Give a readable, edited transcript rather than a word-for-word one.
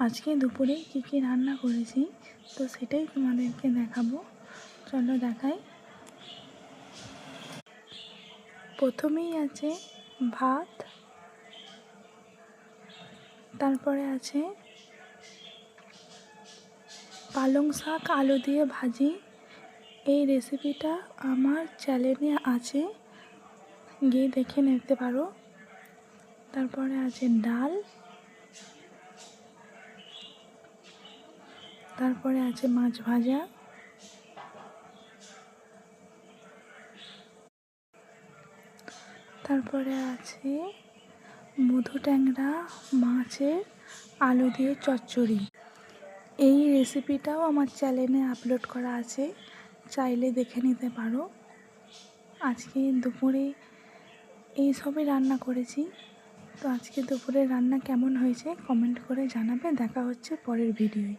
আজকে দুপুরে কী রান্না করেছি তো সেটাই তোমাদেরকে দেখাবো। চলো দেখাই। প্রথমেই আছে ভাত, তারপরে আছে পালং শাক আলু দিয়ে ভাজি। এই রেসিপিটা আমার চ্যানেলে আছে, গিয়ে দেখে নিতে পারো। তারপরে আছে ডাল, তারপরে আছে মাছ ভাজা, তারপরে আছে মধু ট্যাংরা মাছের আলু দিয়ে চচ্চড়ি। এই রেসিপিটাও আমার চ্যানেলে আপলোড করা আছে, চাইলে দেখে নিতে পারো। আজকে দুপুরে এই সবই রান্না করেছি। তো আজকে দুপুরে রান্না কেমন হয়েছে কমেন্ট করে জানাবে। দেখা হচ্ছে পরের ভিডিওয়।